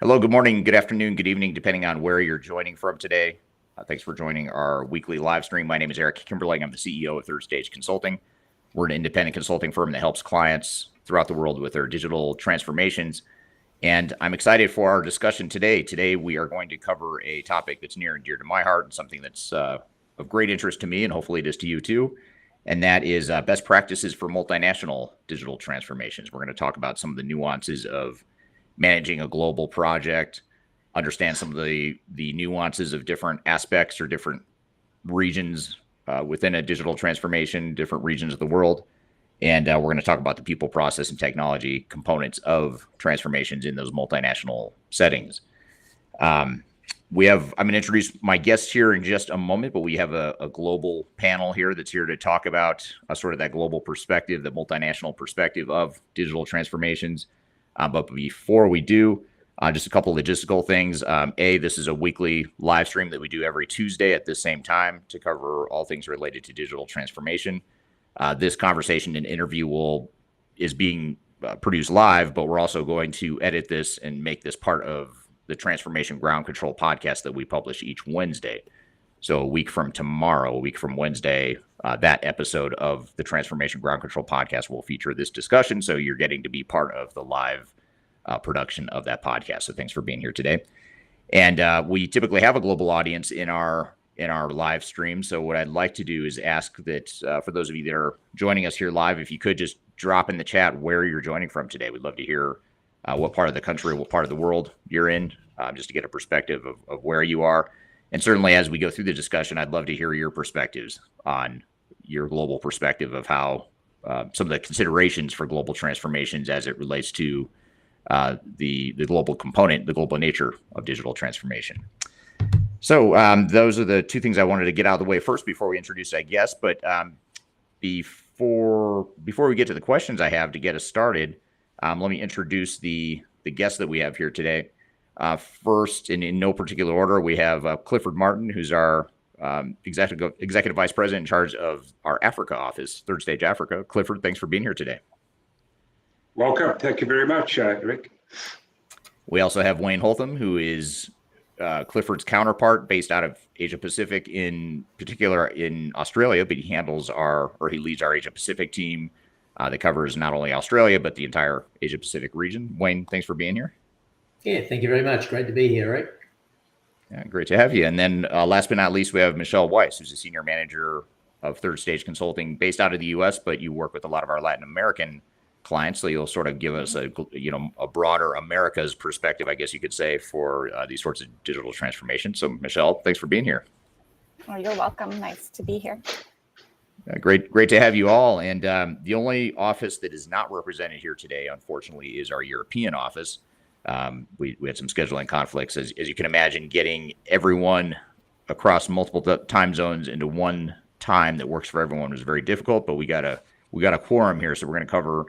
Hello, good morning, good afternoon, good evening, depending on where you're joining from today. Thanks for joining our weekly live stream. My name is Eric Kimberling. I'm the CEO of Third Stage Consulting. We're an independent consulting firm that helps clients throughout the world with their digital transformations. And I'm excited for our discussion today. Today, we are going to cover a topic that's near and dear to my heart and something that's of great interest to me, and hopefully it is to you too. And that is best practices for multinational digital transformations. We're going to talk about some of the nuances of managing a global project, understand some of the nuances of different aspects or different regions within a digital transformation, different regions of the world. And we're going to talk about the people, process, and technology components of transformations in those multinational settings. I'm going to introduce my guests here in just a moment, but we have a global panel here that's here to talk about sort of that global perspective, the multinational perspective of digital transformations. But before we do, just a couple logistical things. This is a weekly live stream that we do every Tuesday at this same time to cover all things related to digital transformation. This conversation and interview is being produced live, but we're also going to edit this and make this part of the Transformation Ground Control podcast that we publish each Wednesday. So a week from tomorrow, a week from Wednesday, that episode of the Transformation Ground Control podcast will feature this discussion. So you're getting to be part of the live production of that podcast. So thanks for being here today. And we typically have a global audience in our live stream. So what I'd like to do is ask that for those of you that are joining us here live, if you could just drop in the chat where you're joining from today. We'd love to hear what part of the country, what part of the world you're in, just to get a perspective of where you are. And certainly as we go through the discussion, I'd love to hear your perspectives on your global perspective of how some of the considerations for global transformations as it relates to the global component, the global nature of digital transformation. So those are the two things I wanted to get out of the way first before we introduce our guests. But before we get to the questions I have to get us started, let me introduce the guests that we have here today. First, and in no particular order, we have Clifford Martin, who's our executive vice president in charge of our Africa office, Third Stage Africa. Clifford, thanks for being here today. Welcome. Thank you very much, Rick. We also have Wayne Holtham, who is Clifford's counterpart based out of Asia Pacific, in particular in Australia, but he leads our Asia Pacific team that covers not only Australia, but the entire Asia Pacific region. Wayne, thanks for being here. Yeah, thank you very much. Great to be here, Rick. Yeah, great to have you. And then last but not least, we have Michelle Weiss, who's a senior manager of Third Stage Consulting based out of the U.S., but you work with a lot of our Latin American clients. So you'll sort of give us a broader America's perspective, I guess you could say, for these sorts of digital transformation. So Michelle, thanks for being here. Oh, you're welcome. Nice to be here. Great to have you all. And the only office that is not represented here today, unfortunately, is our European office. We had some scheduling conflicts, as you can imagine. Getting everyone across multiple time zones into one time that works for everyone was very difficult. But we got a quorum here, so we're going to cover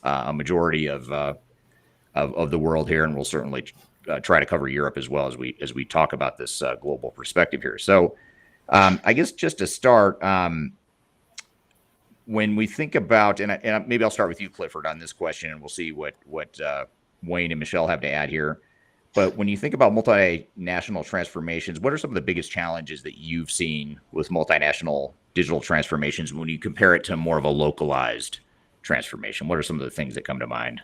a majority of the world here, and we'll certainly try to cover Europe as well as we talk about this global perspective here. So I guess just to start, when we think about, and maybe I'll start with you, Clifford, on this question, and we'll see what Wayne and Michelle have to add here. But when you think about multinational transformations, what are some of the biggest challenges that you've seen with multinational digital transformations when you compare it to more of a localized transformation? What are some of the things that come to mind?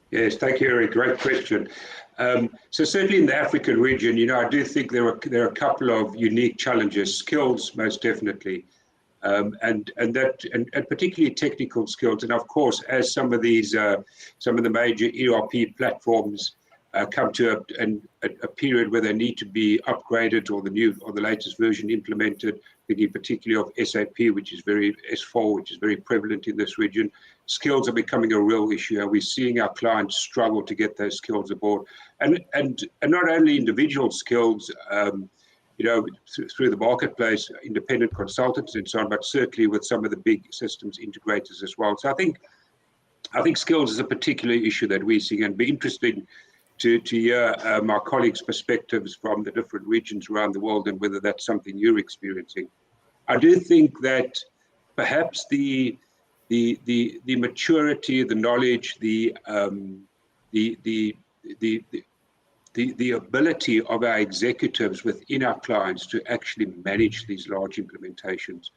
Yes, thank you, Eric. Great question. So certainly in the African region, I do think there are a couple of unique challenges, skills most definitely, and particularly technical skills. And of course, as some of the major ERP platforms come to a period where they need to be upgraded or the latest version implemented, thinking particularly of SAP, which is very prevalent in this region. Skills are becoming a real issue, and we're seeing our clients struggle to get those skills aboard. And not only individual skills, through the marketplace, independent consultants and so on, but certainly with some of the big systems integrators as well. So I think skills is a particular issue that we're seeing, and be interesting to hear my colleagues' perspectives from the different regions around the world and whether that's something you're experiencing. I do think that perhaps the maturity, the knowledge, the the ability of our executives within our clients to actually manage these large implementations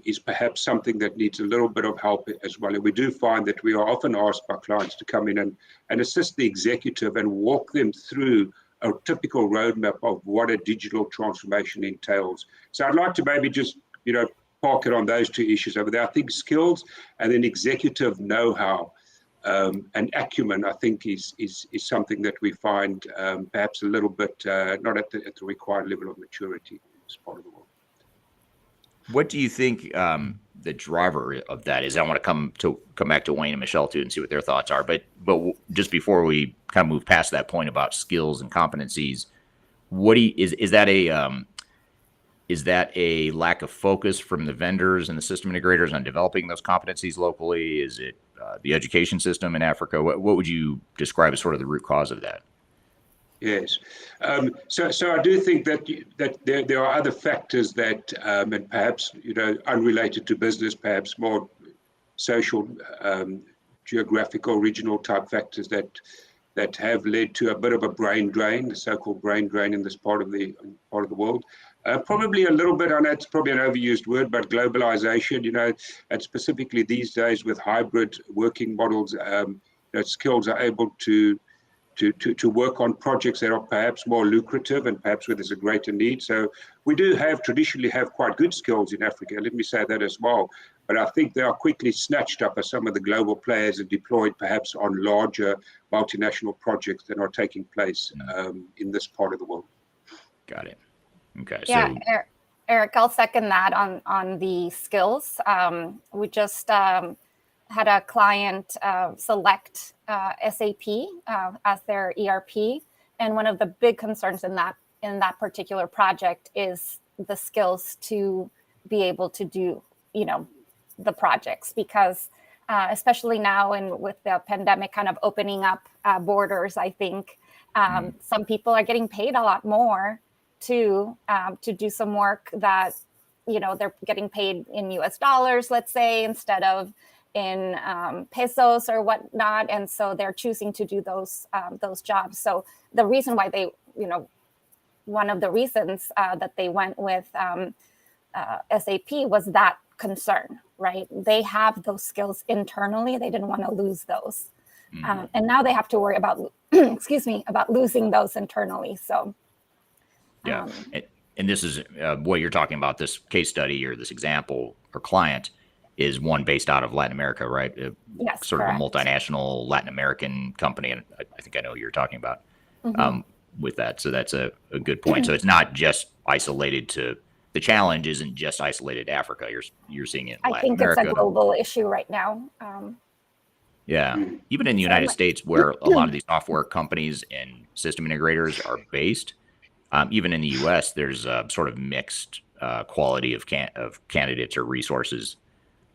is perhaps something that needs a little bit of help as well. And we do find that we are often asked by clients to come in and assist the executive and walk them through a typical roadmap of what a digital transformation entails. So I'd like to maybe just, park it on those two issues over there. I think skills and then executive know-how and acumen, I think, is something that we find perhaps a little bit not at the required level of maturity in this part of the world. What do you think the driver of that is? I want to come back to Wayne and Michelle too and see what their thoughts are. But just before we kind of move past that point about skills and competencies, is that a lack of focus from the vendors and the system integrators on developing those competencies locally? Is it the education system in Africa? What would you describe as sort of the root cause of that? Yes. So I do think that there are other factors that, and perhaps, unrelated to business, perhaps more social, geographical, regional type factors that have led to a bit of a brain drain, the so-called brain drain in this part of the world. Probably a little bit on it's probably an overused word, but globalization, and specifically these days with hybrid working models, skills are able to work on projects that are perhaps more lucrative and perhaps where there's a greater need. So we do traditionally have quite good skills in Africa, let me say that as well. But I think they are quickly snatched up as some of the global players and deployed perhaps on larger multinational projects that are taking place in this part of the world. Got it. Okay. Yeah, So Eric, I'll second that on the skills. We just had a client select SAP as their ERP, and one of the big concerns in that particular project is the skills to be able to do the projects, because especially now and with the pandemic kind of opening up borders, I think some people are getting paid a lot more to do some work that they're getting paid in US dollars, let's say, instead of in pesos or whatnot, and so they're choosing to do those jobs. So the reason why they, one of the reasons that they went with SAP was that concern, right? They have those skills internally; they didn't want to lose those, and now they have to worry about, about losing those internally. So, yeah, and this is what you're talking about. This case study or this example or client is one based out of Latin America, right? Yes, sort correct. of a multinational Latin American company, and I think I know who you're talking about with that. So that's a good point. So it's not just isolated to the challenge. Isn't just isolated to Africa. You're seeing it in Latin America. It's a global issue right now. Yeah, even in the United States, where a lot of these software companies and system integrators are based, even in the U.S., there's a sort of mixed quality of candidates or resources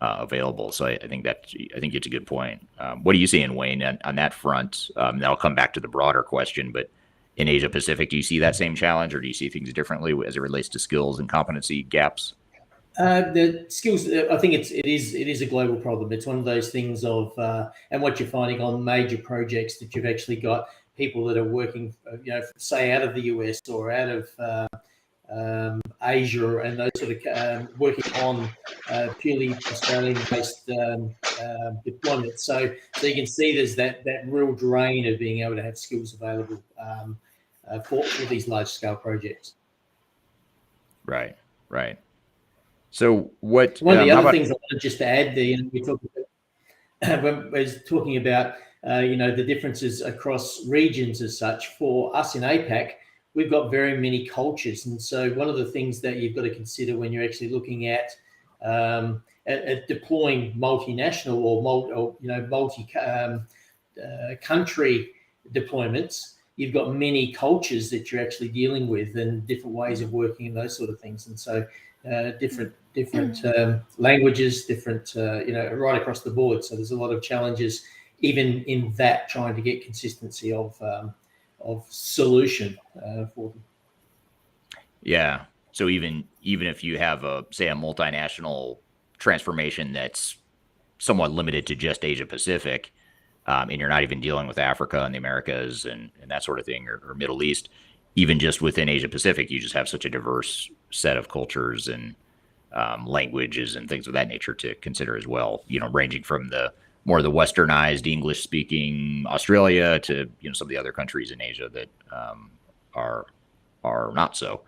available. So I think it's a good point. What are you seeing, Wayne, on that front? And I'll come back to the broader question, but in Asia Pacific, do you see that same challenge, or do you see things differently as it relates to skills and competency gaps? The skills, I think it is a global problem. It's one of those things of, and what you're finding on major projects that you've actually got people that are working, say out of the US or out of Asia and those sort of working on purely Australian-based deployments. So you can see there's that real drain of being able to have skills available for these large-scale projects. Right. So what? One of the other things I wanted just to add there, we talked about, when I was talking about the differences across regions as such. For us in APAC, we've got very many cultures, and so one of the things that you've got to consider when you're actually looking at deploying multinational or multi country deployments, you've got many cultures that you're actually dealing with and different ways of working and those sort of things, and so different languages, different right across the board. So there's a lot of challenges even in that, trying to get consistency of solution for them. Yeah. So even if you have a multinational transformation that's somewhat limited to just Asia Pacific, and you're not even dealing with Africa and the Americas and that sort of thing, or Middle East. Even just within Asia Pacific, you just have such a diverse set of cultures and languages and things of that nature to consider as well. Ranging from the more of the westernized English speaking Australia to some of the other countries in Asia that are not so.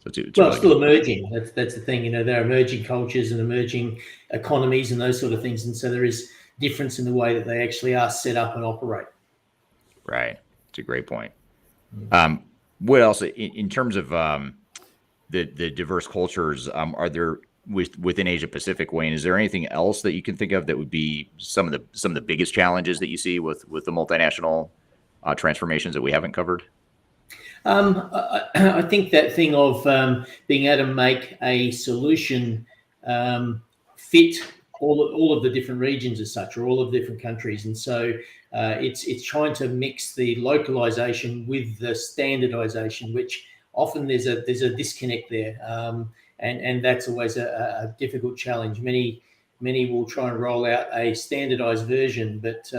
So it's well, really still good. emerging. That's the thing. There are emerging cultures and emerging economies and those sort of things, and so there is difference in the way that they actually are set up and operate. Right. It's a great point. What else in terms of the diverse cultures? Are there within Asia Pacific, Wayne? Is there anything else that you can think of that would be some of the biggest challenges that you see with the multinational transformations that we haven't covered? I think that thing of being able to make a solution fit all of the different regions as such, or all of the different countries, and so it's trying to mix the localization with the standardization, which often there's a disconnect there, and that's always a difficult challenge. Many will try and roll out a standardized version, but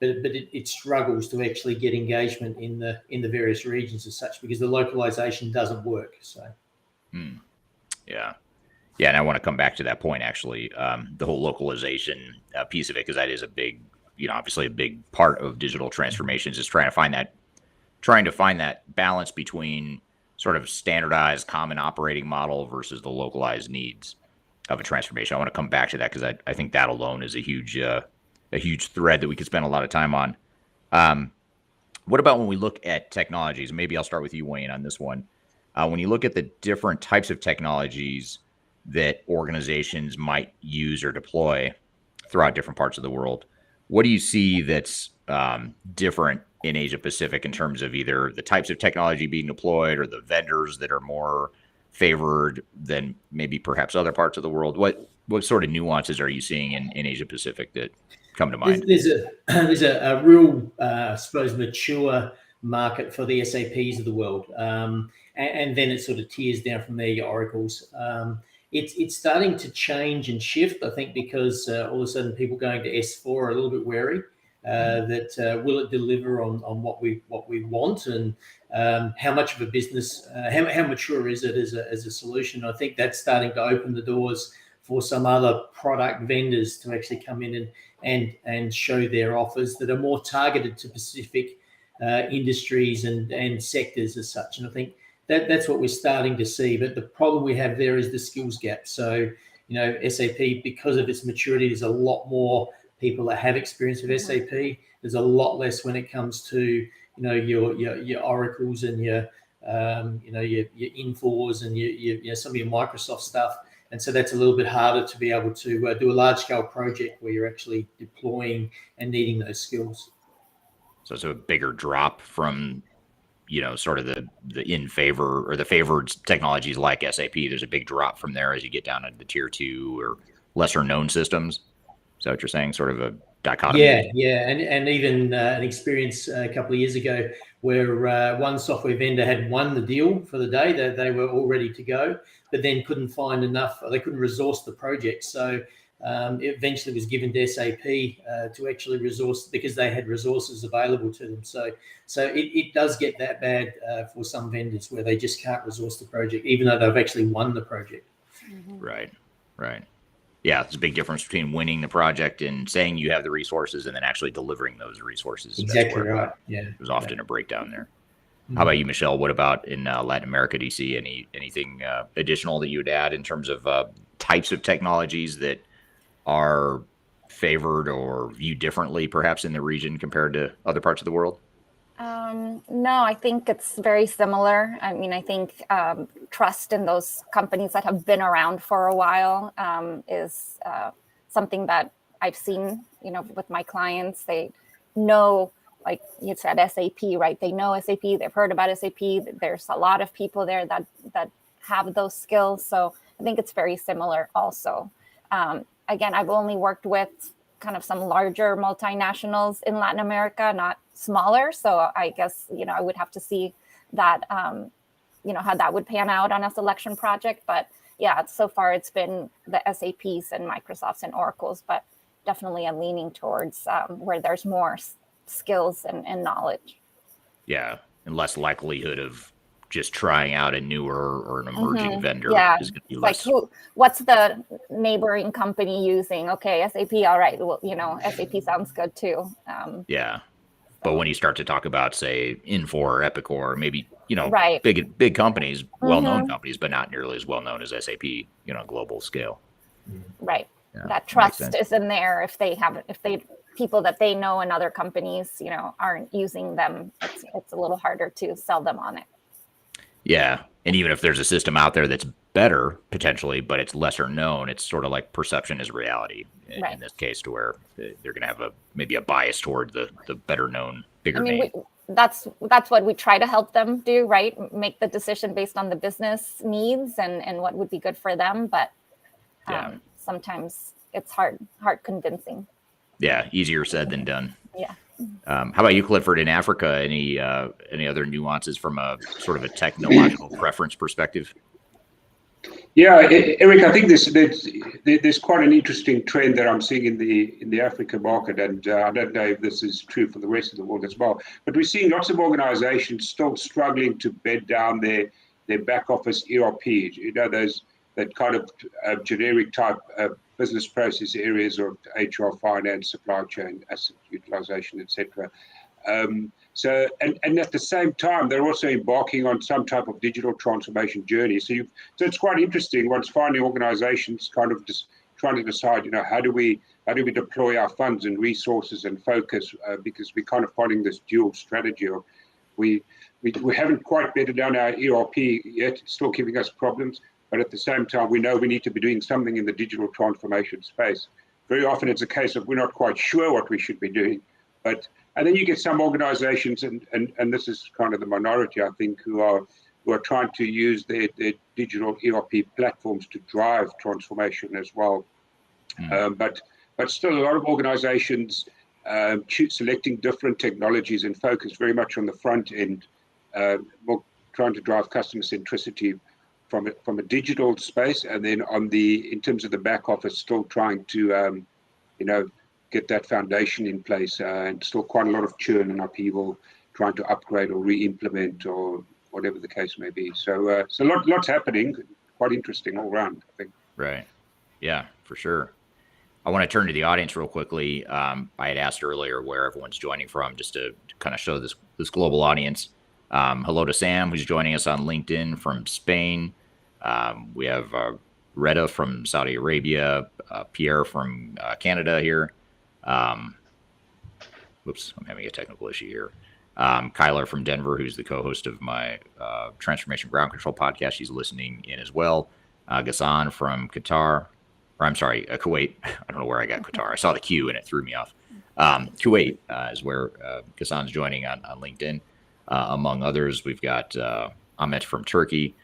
it struggles to actually get engagement in the various regions as such, because the localization doesn't work. So, yeah, and I want to come back to that point actually, the whole localization piece of it, because that is a big, obviously a big part of digital transformations, is trying to find that balance between sort of standardized common operating model versus the localized needs of a transformation. I want to come back to that because I think that alone is a huge thread that we could spend a lot of time on. What about when we look at technologies? Maybe I'll start with you, Wayne, on this one. When you look at the different types of technologies that organizations might use or deploy throughout different parts of the world, what do you see that's different in Asia Pacific in terms of either the types of technology being deployed or the vendors that are more favored than maybe perhaps other parts of the world? What sort of nuances are you seeing in Asia Pacific that come to mind? there's a real, I suppose, mature market for the SAPs of the world, and then it sort of tears down from there, your Oracles. It's starting to change and shift, I think, because all of a sudden people going to S4 are a little bit wary that will it deliver on what we want, and how much of a business, how mature is it as a solution. I think that's starting to open the doors for some other product vendors to actually come in and show their offers that are more targeted to specific industries and sectors as such. And I think that's what we're starting to see. But the problem we have there is the skills gap. So, SAP, because of its maturity, there's a lot more people that have experience with SAP. There's a lot less when it comes to, your Oracles and your Infos and your some of your Microsoft stuff. And so that's a little bit harder to be able to do a large scale project where you're actually deploying and needing those skills. So it's a bigger drop from, sort of the in favor or the favored technologies like SAP. There's a big drop from there as you get down into the tier 2 or lesser known systems. Is that what you're saying? Sort of a dichotomy? Yeah. And even an experience a couple of years ago where one software vendor had won the deal for the day, that they were all ready to go, but then couldn't find enough, they couldn't resource the project. So it eventually was given to SAP to actually resource, because they had resources available to them. So it does get that bad for some vendors where they just can't resource the project, even though they've actually won the project. Right. Yeah, it's a big difference between winning the project and saying you have the resources and then actually delivering those resources. Exactly right. Yeah, there's often a breakdown there. How about you, Michelle? What about in Latin America? Do you see anything additional that you would add in terms of types of technologies that are favored or viewed differently, perhaps in the region compared to other parts of the world? No, I think it's very similar. I mean, I think trust in those companies that have been around for a while is something that I've seen, with my clients. They know, like you said, SAP, right? They know SAP. They've heard about SAP. There's a lot of people there that have those skills. So I think it's very similar also. Again, I've only worked with kind of some larger multinationals in Latin America, not smaller. So I guess, I would have to see that, how that would pan out on a selection project. But yeah, so far it's been the SAPs and Microsofts and Oracles. But definitely a leaning towards where there's more skills and knowledge. Yeah, and less likelihood of just trying out a newer or an emerging vendor Yeah, is going to be like less. what's the neighboring company using? Okay, SAP. All right, well, SAP sounds good too. Yeah, but when you start to talk about, say, Infor or Epicor, maybe Right. big companies, well-known Mhm. companies, but not nearly as well known as SAP, global scale. Right. Yeah, That makes trust sense. isn't there if people that they know in other companies, aren't using them. It's a little harder to sell them on it. Yeah, and even if there's a system out there that's better potentially, but it's lesser known, it's sort of like perception is reality Right. in this case, to where they're going to have maybe a bias toward the better known, bigger name. That's what we try to help them do, right? Make the decision based on the business needs and what would be good for them. But sometimes it's hard convincing. Yeah, easier said than done. Yeah. How about you, Clifford, in Africa? Any other nuances from a sort of a technological preference perspective? Yeah, Eric, I think there's quite an interesting trend that I'm seeing in the African market, and I don't know if this is true for the rest of the world as well. But we're seeing lots of organisations still struggling to bed down their back office ERP. Those that kind of generic type business process areas of HR, finance, supply chain, asset utilization, etc. So at the same time, they're also embarking on some type of digital transformation journey. So it's quite interesting. Once finally organizations kind of just trying to decide, how do we deploy our funds and resources and focus, because we're kind of following this dual strategy of we haven't quite bedded down our ERP yet, it's still giving us problems, but at the same time, we know we need to be doing something in the digital transformation space. Very often it's a case of we're not quite sure what we should be doing, and then you get some organizations, and this is kind of the minority, I think, who are trying to use their digital ERP platforms to drive transformation as well. But still, a lot of organizations selecting different technologies and focus very much on the front end, more trying to drive customer centricity from a digital space, and then in terms of the back office, still trying to get that foundation in place, and still quite a lot of churn and upheaval, trying to upgrade or re-implement or whatever the case may be. So lots happening, quite interesting all around, I think. Right. Yeah, for sure. I want to turn to the audience real quickly. I had asked earlier where everyone's joining from, just to kind of show this global audience. Hello to Sam, who's joining us on LinkedIn from Spain. We have Retta from Saudi Arabia, Pierre from Canada here. Whoops, I'm having a technical issue here. Kyler from Denver, who's the co-host of my Transformation Ground Control podcast. She's listening in as well. Ghassan from Qatar. Or I'm sorry, Kuwait. I don't know where I got Qatar. I saw the Q and it threw me off. Kuwait is where Ghassan's joining on LinkedIn. Among others, we've got Ahmet from Turkey.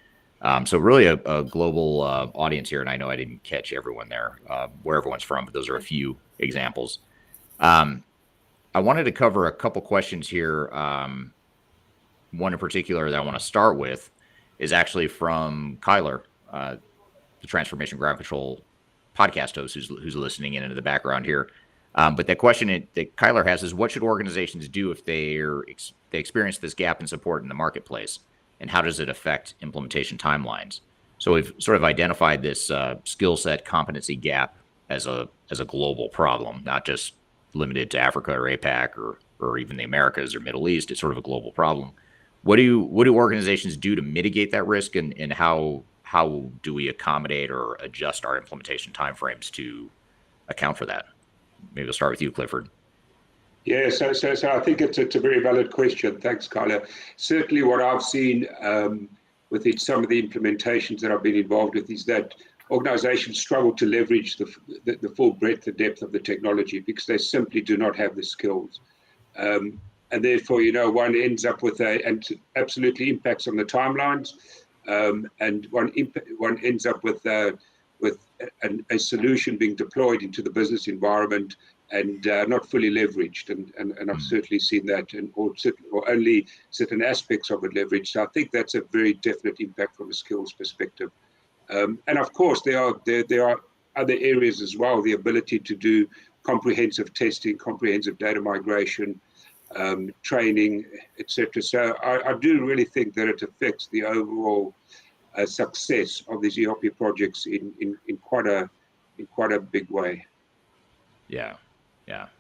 So really a global audience here, and I know I didn't catch everyone there, where everyone's from, but those are a few examples. I wanted to cover a couple questions here. One in particular that I want to start with is actually from Kyler, the Transformation Ground Control podcast host who's listening in into the background here. But the question that Kyler has is, what should organizations do if they experience this gap in support in the marketplace, and how does it affect implementation timelines? So we've sort of identified this skill set competency gap as a global problem, not just limited to Africa or APAC or even the Americas or Middle East. It's sort of a global problem. What do organizations do to mitigate that risk, and how do we accommodate or adjust our implementation timeframes to account for that? Maybe we'll start with you, Clifford. Yeah, so I think it's a very valid question. Thanks, Kyler. Certainly what I've seen with some of the implementations that I've been involved with is that organizations struggle to leverage the full breadth and depth of the technology because they simply do not have the skills. And therefore, one ends up with and absolutely impacts on the timelines, and one ends up with a solution being deployed into the business environment and not fully leveraged. And I've certainly seen that, or only certain aspects of it leveraged. So I think that's a very definite impact from a skills perspective. And of course, there are other areas as well. The ability to do comprehensive testing, comprehensive data migration, training, etc. So I do really think that it affects the overall success of these ERP projects in quite a big way. Yeah,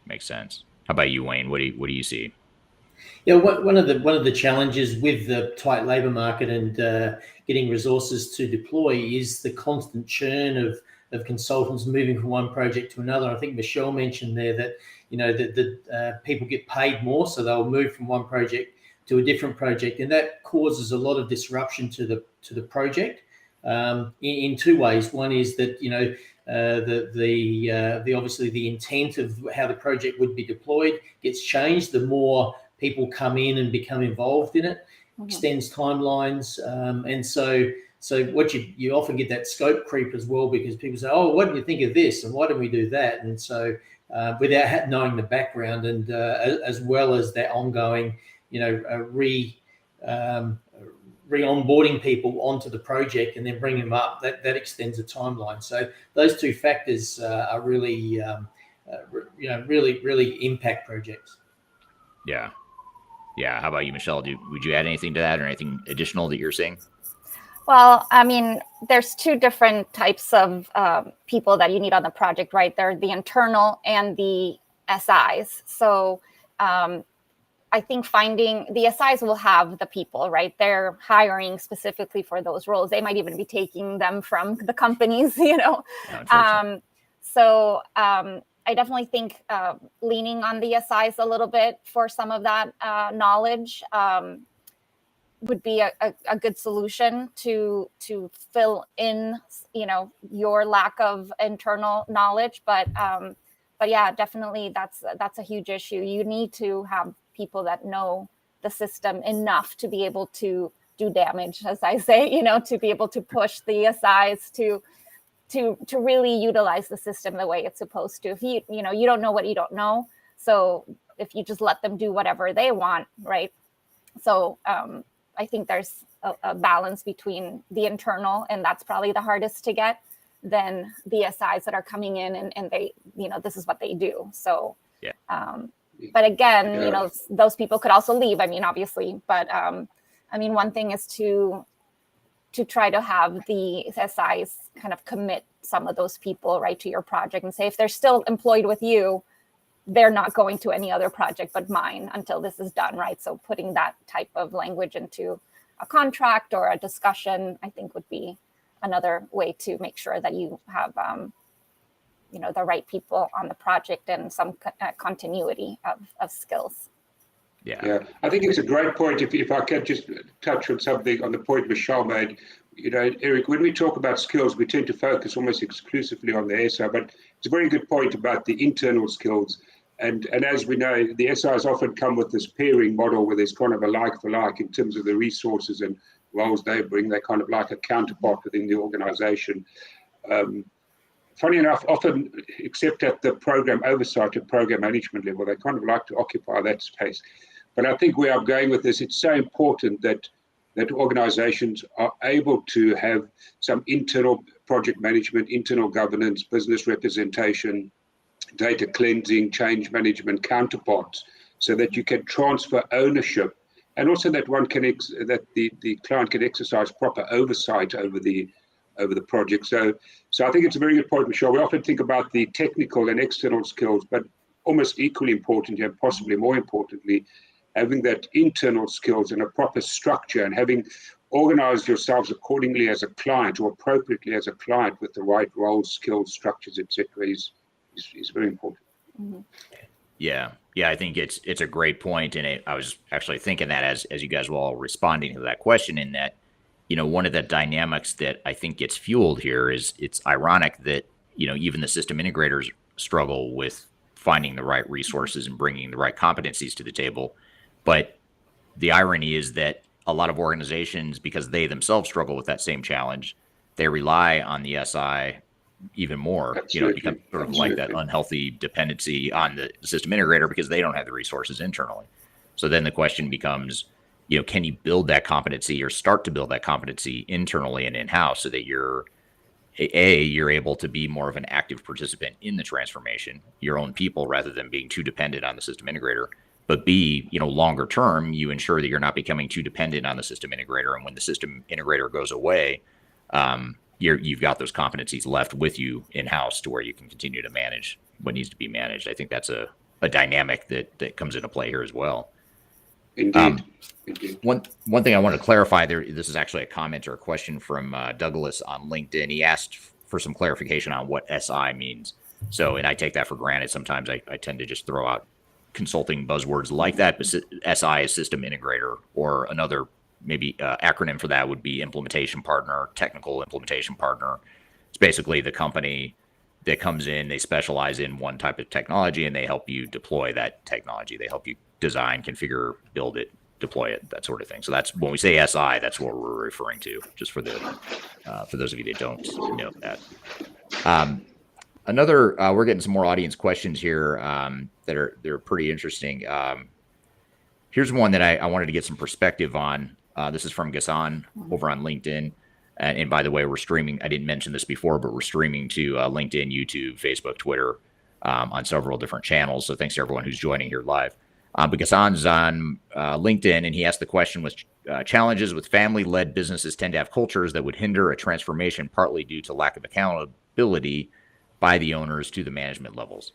makes sense. How about you, Wayne? What do you see? Yeah, one of the challenges with the tight labor market and getting resources to deploy is the constant churn of consultants moving from one project to another. I think Michelle mentioned there that people get paid more, so they'll move from one project to a different project, and that causes a lot of disruption to the project in two ways. One is that the obviously the intent of how the project would be deployed gets changed. The more people come in and become involved in it, extends timelines, and so what you often get that scope creep as well, because people say, oh, what do you think of this, and why don't we do that? And so without knowing the background, and as well as that ongoing re-onboarding people onto the project and then bringing them up, that extends the timeline. So those two factors are really really impact projects. Yeah. How about you, Michelle? Would you add anything to that, or anything additional that you're seeing? Well, I mean, there's two different types of people that you need on the project, right? They're the internal and the SIs. So I think finding the SIs will have the people, right? They're hiring specifically for those roles. They might even be taking them from the companies, I definitely think leaning on the SIs a little bit for some of that knowledge would be a good solution to fill in, your lack of internal knowledge. But yeah, definitely that's a huge issue. You need to have people that know the system enough to be able to do damage, as I say, to be able to push the SIs to really utilize the system the way it's supposed to. If you don't know what you don't know, so if you just let them do whatever they want, right? So I think there's a balance between the internal, and that's probably the hardest to get, than the SIs that are coming in and they, this is what they do. So, yeah. But again, those people could also leave. I mean, obviously, but one thing is to try to have the SIs kind of commit some of those people right to your project and say, if they're still employed with you, they're not going to any other project but mine until this is done, right? So putting that type of language into a contract or a discussion, I think, would be another way to make sure that you have, the right people on the project and some continuity of skills. Yeah, I think it's a great point. If I can just touch on something on the point Michelle made, Eric, when we talk about skills, we tend to focus almost exclusively on the SI, but it's a very good point about the internal skills. And as we know, the SIs often come with this pairing model where there's kind of a like for like in terms of the resources and roles they bring. They're kind of like a counterpart within the organization. Funny enough, often, except at the program oversight and program management level, they kind of like to occupy that space. But I think where I'm going with this, it's so important that organizations are able to have some internal project management, internal governance, business representation, data cleansing, change management counterparts, so that you can transfer ownership, and also that that the client can exercise proper oversight over the project. So I think it's a very good point, Michelle. We often think about the technical and external skills, but almost equally important, and possibly more importantly, having that internal skills and a proper structure, and having organized yourselves accordingly as a client, or appropriately as a client, with the right roles, skills, structures, etc., is very important. Mm-hmm. Yeah, I think it's a great point, and I was actually thinking that as you guys were all responding to that question, in that, one of the dynamics that I think gets fueled here is, it's ironic that, even the system integrators struggle with finding the right resources and bringing the right competencies to the table. But the irony is that a lot of organizations, because they themselves struggle with that same challenge, they rely on the SI even more. It becomes sort of like that unhealthy dependency on the system integrator, because they don't have the resources internally. So then the question becomes, can you build that competency, or start to build that competency internally and in-house, so that you're you're able to be more of an active participant in the transformation, your own people, rather than being too dependent on the system integrator. But B, longer term, you ensure that you're not becoming too dependent on the system integrator. And when the system integrator goes away, you've got those competencies left with you in-house to where you can continue to manage what needs to be managed. I think that's a dynamic that comes into play here as well. Indeed. One thing I want to clarify there, this is actually a comment or a question from Douglas on LinkedIn. He asked for some clarification on what SI means. So, and I take that for granted. Sometimes I tend to just throw out consulting buzzwords like that, but SI is system integrator, or another maybe acronym for that would be implementation partner, technical implementation partner. It's basically the company that comes in, they specialize in one type of technology, and they help you deploy that technology. They help you design, configure, build it, deploy it, that sort of thing. So that's when we say SI, that's what we're referring to, just for those of you that don't know that. We're getting some more audience questions here they're pretty interesting. Here's one that I wanted to get some perspective on. This is from Ghassan over on LinkedIn. And by the way, we're streaming. I didn't mention this before, but we're streaming to LinkedIn, YouTube, Facebook, Twitter, on several different channels. So thanks to everyone who's joining here live. But Ghassan's on LinkedIn, and he asked the question, was challenges with family-led businesses tend to have cultures that would hinder a transformation, partly due to lack of accountability by the owners to the management levels.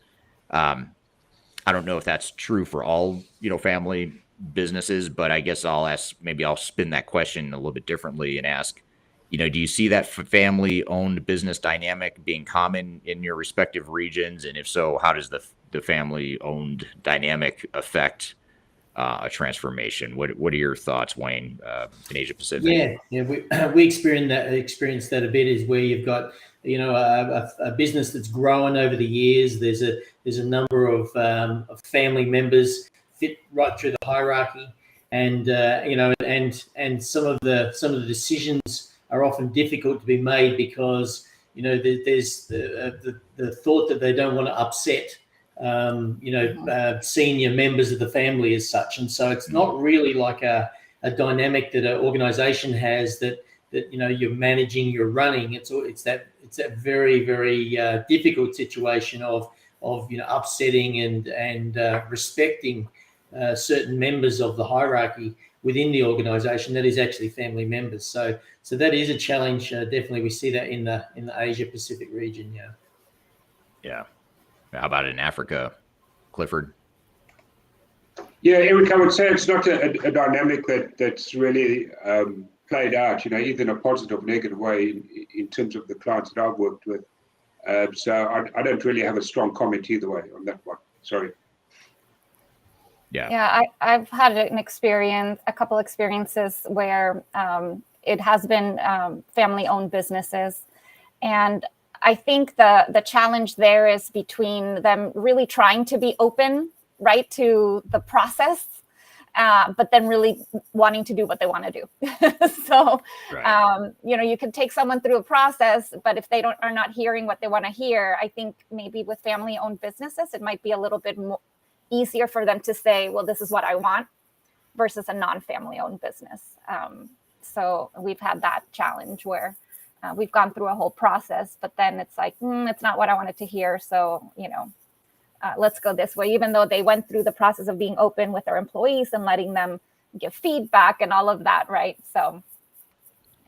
I don't know if that's true for all, family businesses, but I guess I'll spin that question a little bit differently and ask, do you see that family-owned business dynamic being common in your respective regions? And if so, how does the family-owned dynamic affect a transformation? What are your thoughts, Wayne, in Asia Pacific? Yeah, we experienced that a bit. Is where you've got a business that's grown over the years. There's a number of family members fit right through the hierarchy, and some of the decisions are often difficult to be made because there's the thought that they don't want to upset senior members of the family as such, and so it's not really like a dynamic that an organization has that you're managing, you're running. It's that very, very difficult situation of upsetting and respecting certain members of the hierarchy within the organization that is actually family members. So that is a challenge. Definitely, we see that in the Asia Pacific region. Yeah. How about in Africa, Clifford? Yeah, Eric, I would say it's not a dynamic that's really played out, either in a positive or negative way in terms of the clients that I've worked with. So I don't really have a strong comment either way on that one. Sorry. Yeah, I've had a couple experiences where it has been family-owned businesses, and I think the challenge there is between them really trying to be open, right, to the process, but then really wanting to do what they want to do. So, right. You can take someone through a process, but if they are not hearing what they want to hear, I think maybe with family-owned businesses, it might be a little bit more easier for them to say, well, this is what I want, versus a non-family owned business. So we've had that challenge where we've gone through a whole process, but then it's like, it's not what I wanted to hear. So, let's go this way, even though they went through the process of being open with their employees and letting them give feedback and all of that. Right. So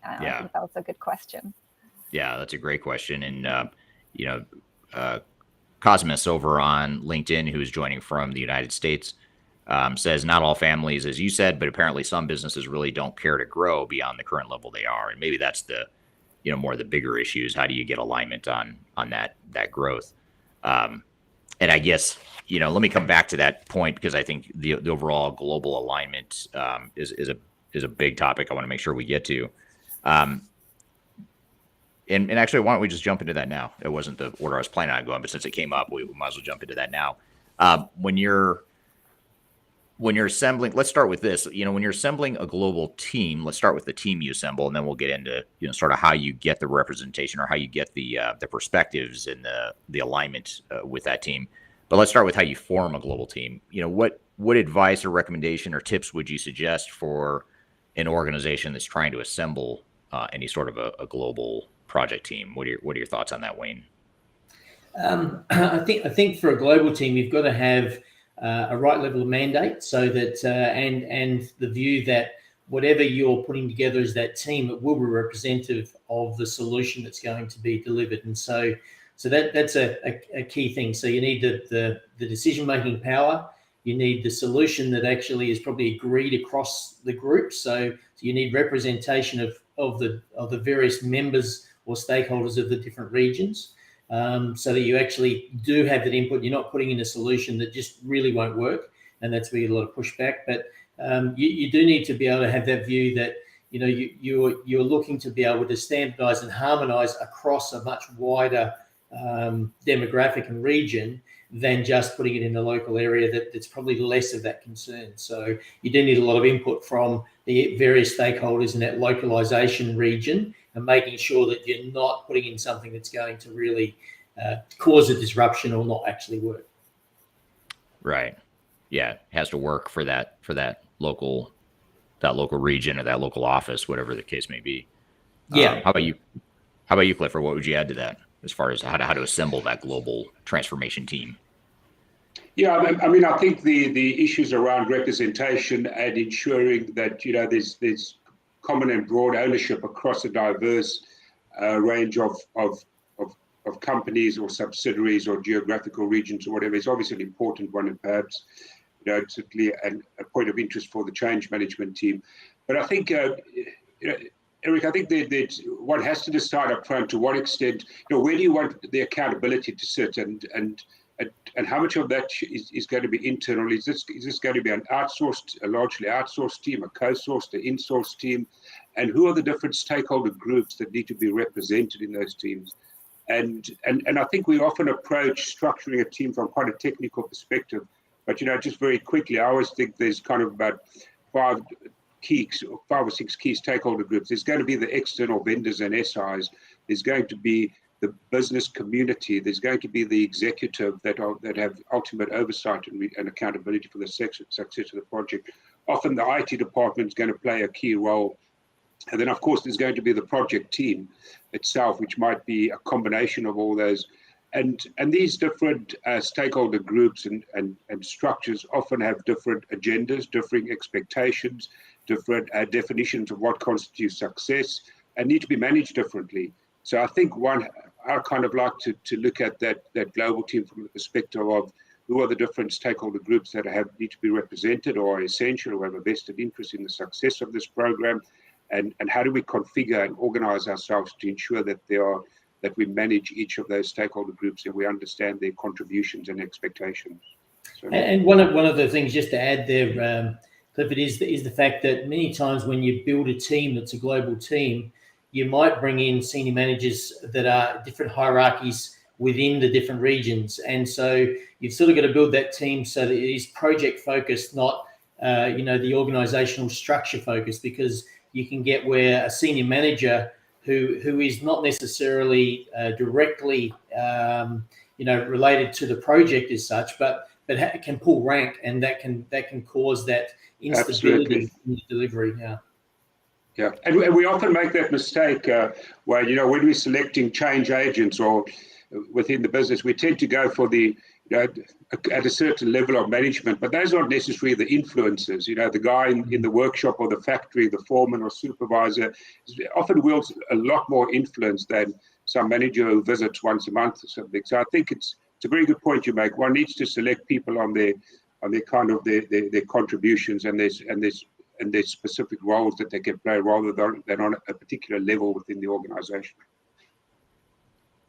I think that was a good question. Yeah, that's a great question. And, Cosmos over on LinkedIn, who is joining from the United States, says not all families, as you said, but apparently some businesses really don't care to grow beyond the current level they are. And maybe that's the, more of the bigger issues. How do you get alignment on that growth? And I guess, let me come back to that point, because I think the overall global alignment is a big topic I want to make sure we get to. And actually, why don't we just jump into that now? It wasn't the order I was planning on going, but since it came up, we might as well jump into that now. When you're assembling, let's start with this. When you're assembling a global team, let's start with the team you assemble, and then we'll get into sort of how you get the representation, or how you get the perspectives and the alignment with that team. But let's start with how you form a global team. What advice or recommendation or tips would you suggest for an organization that's trying to assemble any sort of a global project team. What are your thoughts on that, Wayne? I think for a global team, you've got to have a right level of mandate, so that and the view that whatever you're putting together as that team, it will be representative of the solution that's going to be delivered. And so that's a key thing. So you need the decision-making power. You need the solution that actually is probably agreed across the group. So you need representation of the various members or stakeholders of the different regions, so that you actually do have that input. You're not putting in a solution that just really won't work, and that's where you get a lot of pushback. But you do need to be able to have that view that you're looking to be able to standardise and harmonise across a much wider demographic and region than just putting it in a local area that's probably less of that concern. So you do need a lot of input from the various stakeholders in that localization region, and making sure that you're not putting in something that's going to really cause a disruption or not actually work. Right. Yeah, it has to work for that local region or that local office, whatever the case may be. Yeah. How about you, Clifford? What would you add to that as far as how to assemble that global transformation team? Yeah, I mean, I think the issues around representation and ensuring that there's common and broad ownership across a diverse range of companies or subsidiaries or geographical regions or whatever is obviously an important one, and perhaps certainly a point of interest for the change management team. But I think Eric, I think that one has to decide up front to what extent, where do you want the accountability to sit, and how much of that is going to be internal? Is this going to be a largely outsourced team, a co-sourced, an in-sourced team? And who are the different stakeholder groups that need to be represented in those teams? And I think we often approach structuring a team from quite a technical perspective. But, just very quickly, I always think there's kind of about 5 or 6 key stakeholder groups. There's going to be the external vendors and SIs. There's going to be the business community. There's going to be the executive that have ultimate oversight and accountability for the success of the project. Often the IT department is going to play a key role. And then, of course, there's going to be the project team itself, which might be a combination of all those. And these different stakeholder groups and structures often have different agendas, different expectations, different definitions of what constitutes success, and need to be managed differently. So I think I kind of like to look at that global team from the perspective of who are the different stakeholder groups that need to be represented or are essential or have a vested interest in the success of this program, and how do we configure and organize ourselves to ensure that we manage each of those stakeholder groups and we understand their contributions and expectations. So, and one of the things just to add there, Clifford, is the fact that many times when you build a team that's a global team, you might bring in senior managers that are different hierarchies within the different regions. And so you've sort of got to build that team so that it is project focused, not the organizational structure focused, because you can get where a senior manager who is not necessarily directly related to the project as such, but can pull rank, and that can cause that instability in the delivery. Yeah, and we often make that mistake where when we're selecting change agents or within the business, we tend to go for the at a certain level of management, but those aren't necessarily the influencers. The guy in the workshop or the factory, the foreman or supervisor, often wields a lot more influence than some manager who visits once a month or something. So I think it's a very good point you make. One needs to select people on their kind of their contributions and their specific roles that they can play, rather than on a particular level within the organization.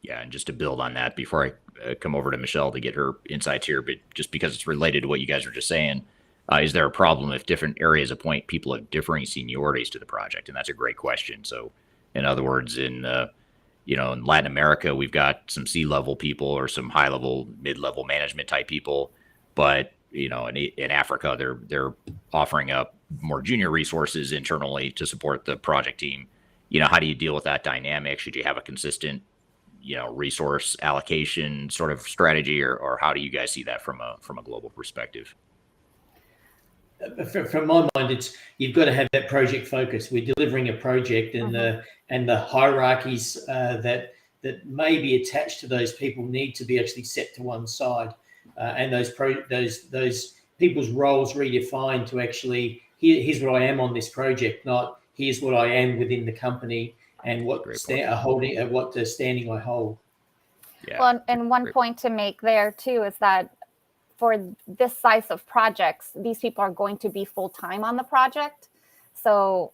Yeah, and just to build on that before I come over to Michelle to get her insights here, but just because it's related to what you guys were just saying, is there a problem if different areas appoint people of differing seniorities to the project? And that's a great question. So, in other words, in Latin America, we've got some C-level people or some high-level, mid-level management type people, but in Africa, they're offering up more junior resources internally to support the project team. How do you deal with that dynamic? Should you have a consistent resource allocation sort of strategy, or how do you guys see that from a global perspective? from my mind, it's you've got to have that project focus. We're delivering a project, and the hierarchies that may be attached to those people need to be actually set to one side, and those people's roles redefined to actually here's what I am on this project, not here's what I am within the company and what standing I hold. Yeah. Well, and one point to make there too is that for this size of projects, these people are going to be full-time on the project. So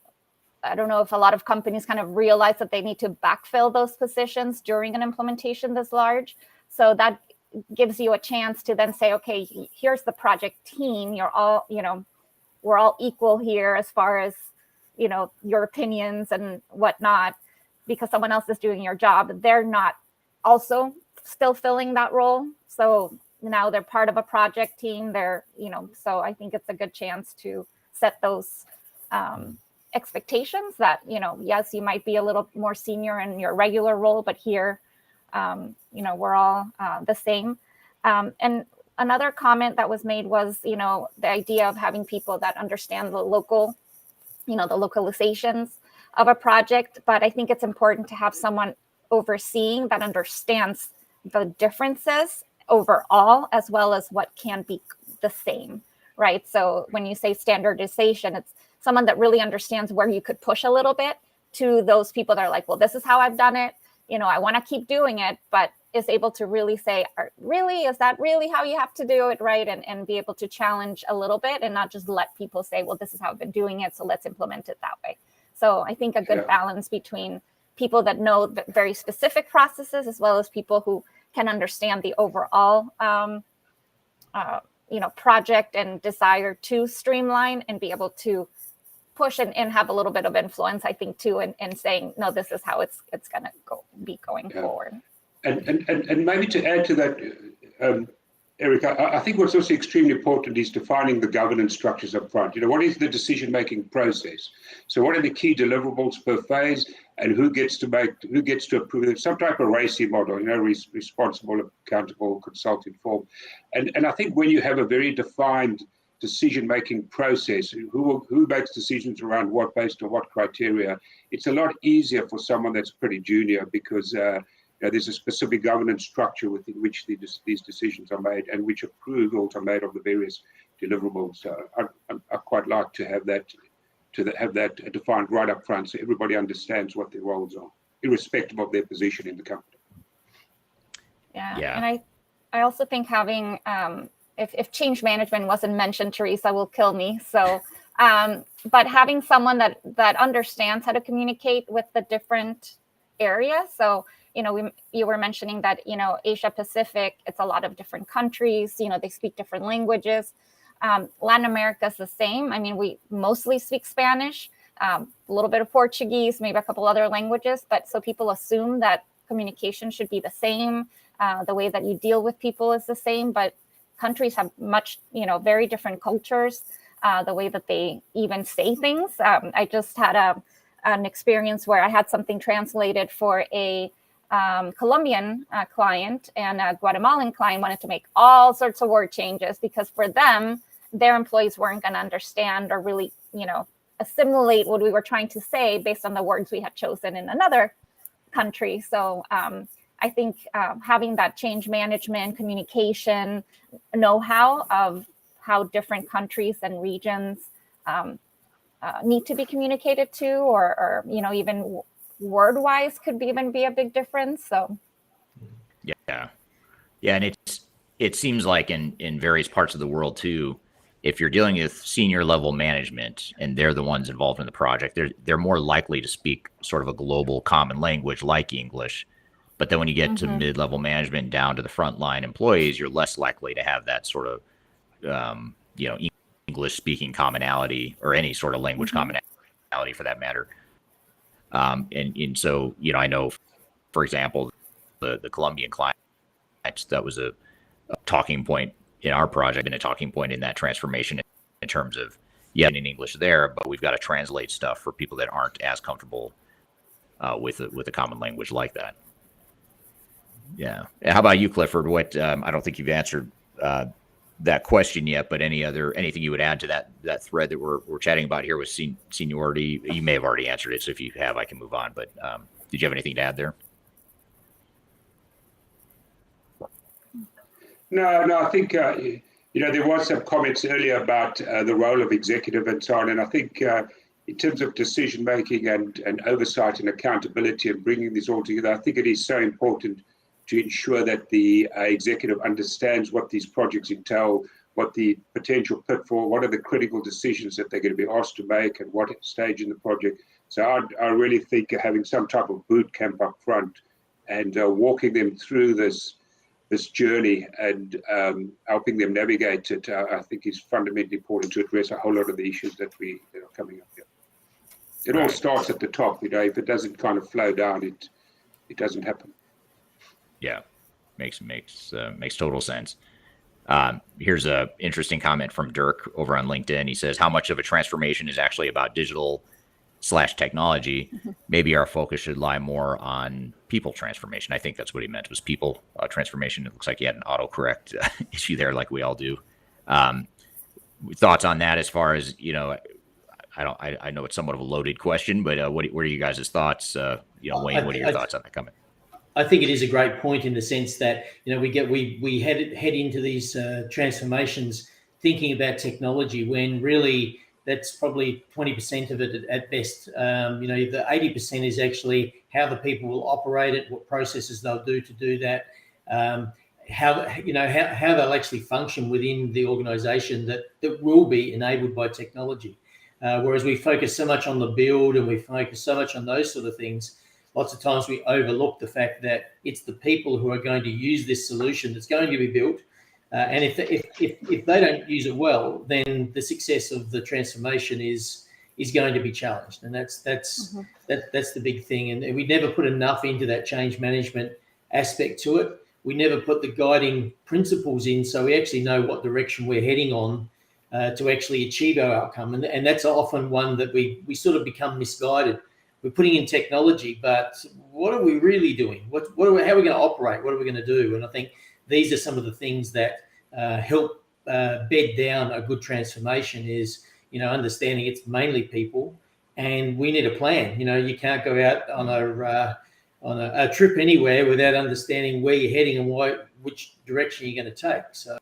I don't know if a lot of companies kind of realize that they need to backfill those positions during an implementation this large. So that gives you a chance to then say, okay, here's the project team. You're all, we're all equal here as far as, your opinions and whatnot, because someone else is doing your job. They're not also still filling that role. So now they're part of a project team. They're, so I think it's a good chance to set those expectations that, yes, you might be a little more senior in your regular role, but here, we're all the same. And another comment that was made was, the idea of having people that understand the local, the localizations of a project. But I think it's important to have someone overseeing that understands the differences overall, as well as what can be the same, right? So when you say standardization, it's someone that really understands where you could push a little bit to those people that are like, well, this is how I've done it. I want to keep doing it, but is able to really say, is that really how you have to do it, right? And be able to challenge a little bit and not just let people say, well, this is how I've been doing it, so let's implement it that way. So I think a good balance between people that know the very specific processes, as well as people who can understand the overall, project and desire to streamline and be able to push and have a little bit of influence, I think, too, in saying, no, this is how it's going to be going forward. And maybe to add to that, Eric, I think what's also extremely important is defining the governance structures up front. What is the decision-making process? So what are the key deliverables per phase, and who gets to approve it? Some type of RACI model, responsible, accountable, consult, inform. And I think when you have a very defined decision-making process, who makes decisions around what based on what criteria, it's a lot easier for someone that's pretty junior, because there's a specific governance structure within which these decisions are made, and which approvals are made of the various deliverables. So I quite like to have that defined right up front, so everybody understands what their roles are, irrespective of their position in the company. Yeah. And I also think having if change management wasn't mentioned, Teresa will kill me. So, but having someone that understands how to communicate with the different areas. So, you were mentioning that, Asia Pacific, it's a lot of different countries, they speak different languages. Latin America is the same. I mean, we mostly speak Spanish, a little bit of Portuguese, maybe a couple other languages. But so people assume that communication should be the same. The way that you deal with people is the same, but countries have much, very different cultures, the way that they even say things. I just had an experience where I had something translated for a Colombian client, and a Guatemalan client wanted to make all sorts of word changes because for them, their employees weren't going to understand or really, assimilate what we were trying to say based on the words we had chosen in another country. So I think having that change management, communication, know-how of how different countries and regions need to be communicated to, or even word-wise could even be a big difference. So yeah, and it seems like in various parts of the world too, if you're dealing with senior level management and they're the ones involved in the project, they're more likely to speak sort of a global common language like English. But then when you get to mid-level management down to the frontline employees, you're less likely to have that sort of English speaking commonality, or any sort of language commonality for that matter. And so, I know, for example, the Colombian client, that was a talking point in our project, and a talking point in that transformation in terms of, in English there, but we've got to translate stuff for people that aren't as comfortable with a common language like that. Yeah. How about you, Clifford? What I don't think you've answered that question yet, but anything you would add to that thread that we're chatting about here with seniority? You may have already answered it, so if you have, I can move on. But did you have anything to add there? No, I think there was some comments earlier about the role of executive and so on, and I think in terms of decision making and oversight and accountability and bringing this all together, I think it is so important to ensure that the executive understands what these projects entail, what the potential pitfall, what are the critical decisions that they're going to be asked to make, and what stage in the project. So I really think having some type of boot camp up front and walking them through this journey and helping them navigate it, I think is fundamentally important to address a whole lot of the issues that are coming up here. It all starts at the top, if it doesn't kind of flow down, it doesn't happen. Yeah, makes total sense. Here's a interesting comment from Dirk over on LinkedIn. He says, how much of a transformation is actually about digital/technology? Mm-hmm. Maybe our focus should lie more on people transformation. I think that's what he meant, was people transformation. It looks like he had an autocorrect issue there, like we all do. Thoughts on that as far as, I know it's somewhat of a loaded question, but what are you guys' thoughts? Wayne, what are your thoughts on that comment? I think it is a great point in the sense that we head into these transformations thinking about technology when really that's probably 20% of it at best. The 80% is actually how the people will operate it, what processes they'll do to do that, how they'll actually function within the organisation that will be enabled by technology. Whereas we focus so much on the build and we focus so much on those sort of things, lots of times we overlook the fact that it's the people who are going to use this solution that's going to be built. And if they don't use it well, then the success of the transformation is going to be challenged. And that's the big thing. And we never put enough into that change management aspect to it. We never put the guiding principles in so we actually know what direction we're heading on to actually achieve our outcome. And that's often one that we sort of become misguided. We're putting in technology, but what are we really doing? How are we going to operate? What are we going to do? And I think these are some of the things that help bed down a good transformation is, understanding it's mainly people and we need a plan. You can't go out on a trip anywhere without understanding where you're heading and which direction you're going to take. So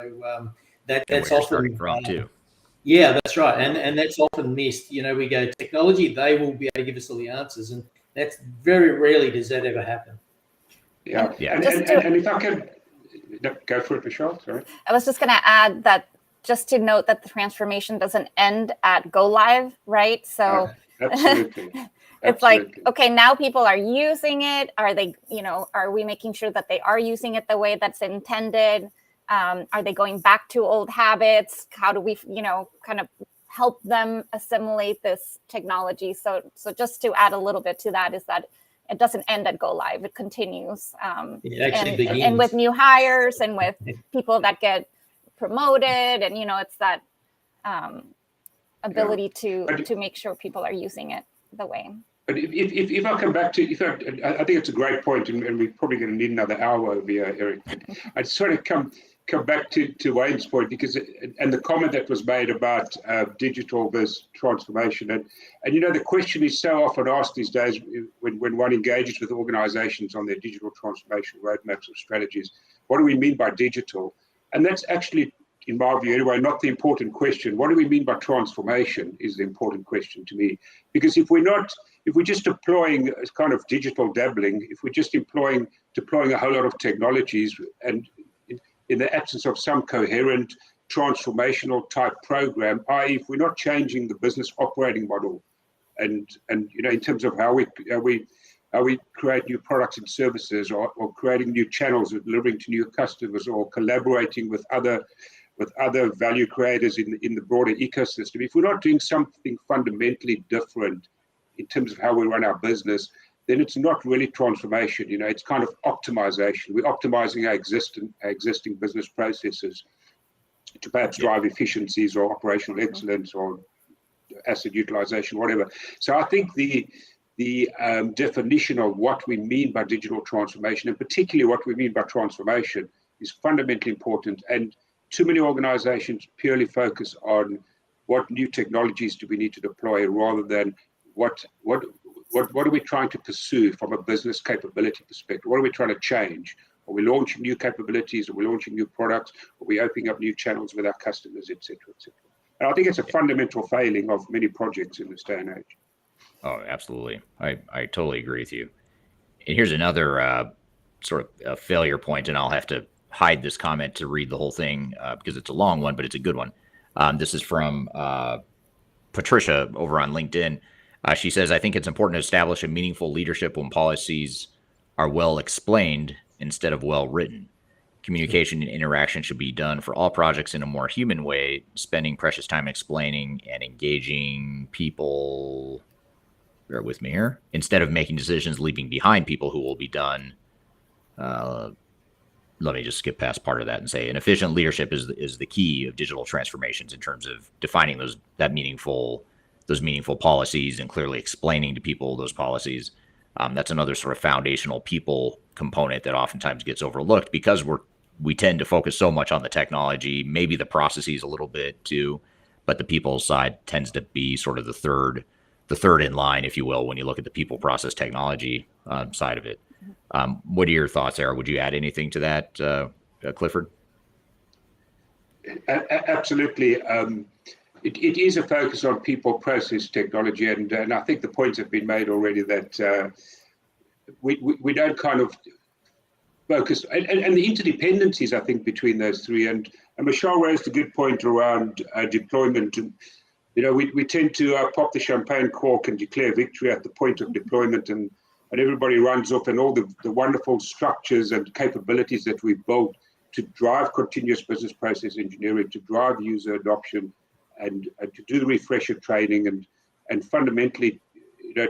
that's often starting from too. Yeah, that's right. And that's often missed. We go technology, they will be able to give us all the answers. And that's very rarely does that ever happen. Yeah. And if I could go for it, Michelle, sorry. I was just going to add that just to note that the transformation doesn't end at go live, right? So absolutely. It's like, okay, now people are using it. Are they, are we making sure that they are using it the way that's intended? Are they going back to old habits? How do we, kind of help them assimilate this technology? So just to add a little bit to that is that it doesn't end at go live; it continues. It actually begins. And with new hires and with people that get promoted, and it's that ability to make sure people are using it the way. But if I come back to, I think it's a great point, and we're probably going to need another hour over here, Eric. I'd sort of come back to Wayne's point, because and the comment that was made about digital versus transformation, and the question is so often asked these days when one engages with organizations on their digital transformation roadmaps or strategies, what do we mean by digital? And that's actually, in my view anyway, not the important question. What do we mean by transformation is the important question to me, because if we're just deploying a kind of digital dabbling, if we're just deploying a whole lot of technologies, and in the absence of some coherent transformational type program, i.e., if we're not changing the business operating model, and in terms of how we create new products and services, or creating new channels, or delivering to new customers, or collaborating with other value creators in the broader ecosystem, if we're not doing something fundamentally different in terms of how we run our business, then it's not really transformation. It's kind of optimization. We're optimizing our existing business processes to perhaps drive efficiencies or operational excellence or asset utilization, whatever. So I think the definition of what we mean by digital transformation, and particularly what we mean by transformation, is fundamentally important. And too many organizations purely focus on what new technologies do we need to deploy rather than what are we trying to pursue from a business capability perspective? What are we trying to change? Are we launching new capabilities? Are we launching new products? Are we opening up new channels with our customers, et cetera, et cetera? And I think it's a fundamental failing of many projects in this day and age. Oh, absolutely. I totally agree with you. And here's another sort of a failure point, and I'll have to hide this comment to read the whole thing because it's a long one, but it's a good one. This is from Patricia over on LinkedIn. She says, I think it's important to establish a meaningful leadership when policies are well explained instead of well written. Communication and interaction should be done for all projects in a more human way, spending precious time explaining and engaging people. Bear with me here. Instead of making decisions leaving behind people who will be done. Let me just skip past part of that and say an efficient leadership is the key of digital transformations in terms of defining those meaningful policies and clearly explaining to people those policies. That's another sort of foundational people component that oftentimes gets overlooked because we tend to focus so much on the technology, maybe the processes a little bit too, but the people side tends to be sort of the third in line, if you will, when you look at the people, process, technology side of it. What are your thoughts there? Would you add anything to that, Clifford? Absolutely. It is a focus on people, process, technology, and I think the points have been made already that we don't kind of focus, and the interdependencies, I think, between those three. And Michelle raised a good point around deployment. And, we tend to pop the champagne cork and declare victory at the point of deployment, and everybody runs off, and all the wonderful structures and capabilities that we've built to drive continuous business process engineering, to drive user adoption, and to do the refresher training and fundamentally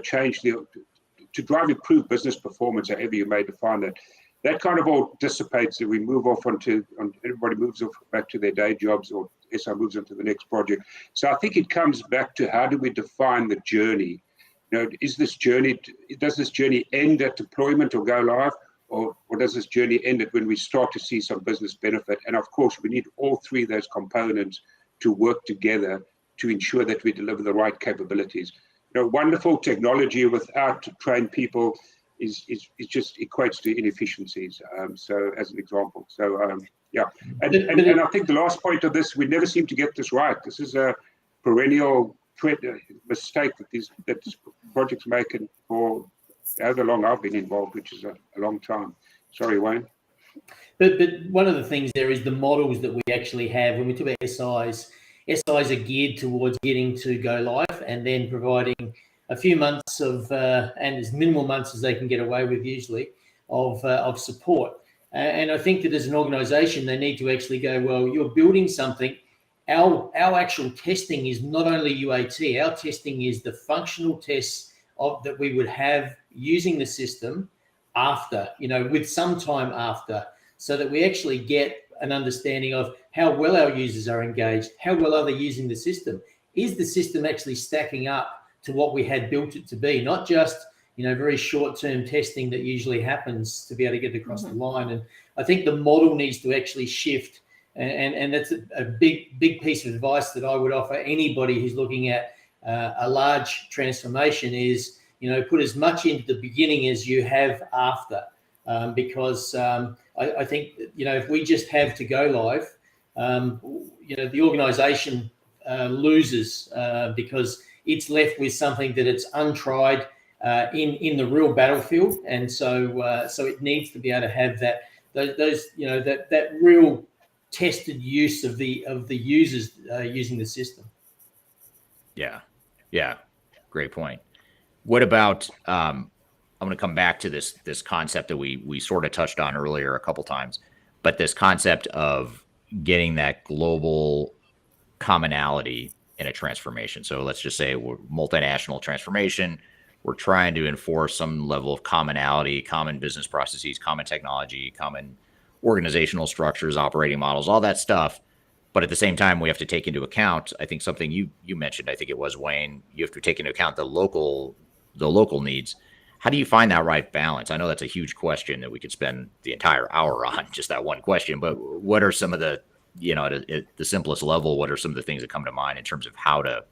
change to drive improved business performance, however you may define that kind of all dissipates, and we move off everybody moves off back to their day jobs, or SI moves on to the next project. So I think it comes back to how do we define the journey? Does this journey end at deployment or go live, or does this journey end at when we start to see some business benefit? And of course, we need all three of those components to work together to ensure that we deliver the right capabilities. Wonderful technology without trained people is just equates to inefficiencies. So as an example, yeah, and I think the last point of this, we never seem to get this right. This is a perennial mistake that these projects make, and for however long I've been involved, which is a long time. Sorry, Wayne. But one of the things there is the models that we actually have when we talk about SIs. SIs are geared towards getting to go live and then providing a few months of, and as minimal months as they can get away with usually, of support. And I think that as an organisation, they need to actually go, well, you're building something. Our actual testing is not only UAT. Our testing is the functional tests that we would have using the system after, with some time after, so that we actually get an understanding of how well our users are engaged, how well are they using the system. Is the system actually stacking up to what we had built it to be, not just very short-term testing that usually happens to be able to get across the line. And I think the model needs to actually shift, and that's a big piece of advice that I would offer anybody who's looking at a large transformation is, put as much into the beginning as you have after, because I think if we just have to go live, the organisation loses because it's left with something that it's untried in the real battlefield, and so it needs to be able to have that real tested use of the users using the system. Yeah, great point. What about I'm going to come back to this concept that we sort of touched on earlier a couple times, but this concept of getting that global commonality in a transformation. So let's just say we're multinational transformation. We're trying to enforce some level of commonality, common business processes, common technology, common organizational structures, operating models, all that stuff. But at the same time, we have to take into account, I think something you mentioned, I think it was Wayne, you have to take into account the local needs. How do you find that right balance? I know that's a huge question that we could spend the entire hour on, just that one question, but what are some of the at the simplest level, what are some of the things that come to mind in terms of how to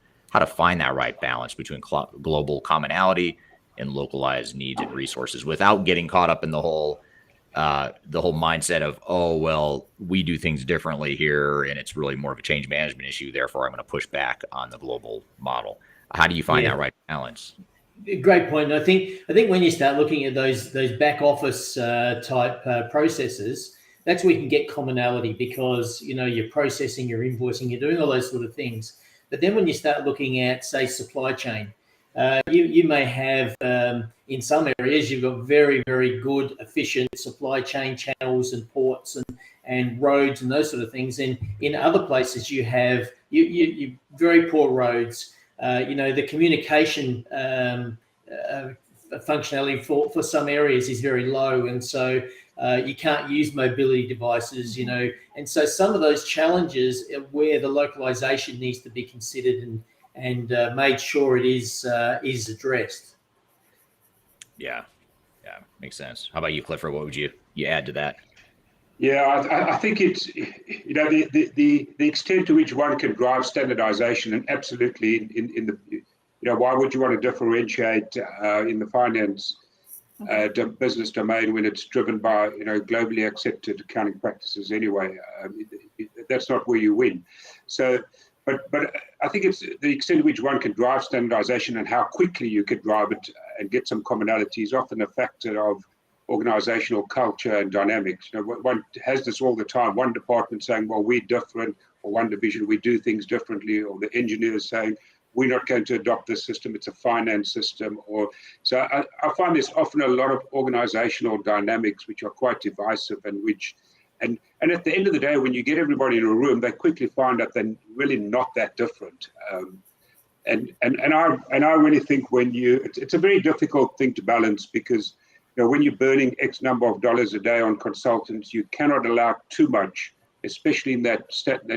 find that right balance between global commonality and localized needs and resources without getting caught up in the whole mindset of, oh, well, we do things differently here and it's really more of a change management issue, therefore I'm going to push back on the global model. How do you find that right balance? Great point. I think when you start looking at those back office type processes, that's where you can get commonality, because you're processing, you're invoicing, you're doing all those sort of things. But then when you start looking at, say, supply chain, you may have in some areas you've got very, very good, efficient supply chain channels and ports and roads and those sort of things. And in other places you have you very poor roads. The communication functionality for some areas is very low, and so you can't use mobility devices, and so some of those challenges where the localization needs to be considered and made sure it is addressed. Yeah, makes sense. How about you, Clifford? What would you add to that? Yeah, I think it's the extent to which one can drive standardization, and absolutely in the why would you want to differentiate in the finance business domain when it's driven by globally accepted accounting practices anyway? That's not where you win. So, but I think it's the extent to which one can drive standardization and how quickly you could drive it and get some commonality is often a factor of organizational culture and dynamics. One has this all the time. One department saying, well, we're different, or one division, we do things differently, or the engineers saying, we're not going to adopt this system, it's a finance system. So I find there's often a lot of organizational dynamics which are quite divisive and at the end of the day, when you get everybody in a room, they quickly find out they're really not that different. And I really think it's a very difficult thing to balance, because when you're burning X number of dollars a day on consultants, you cannot allow too much, especially in that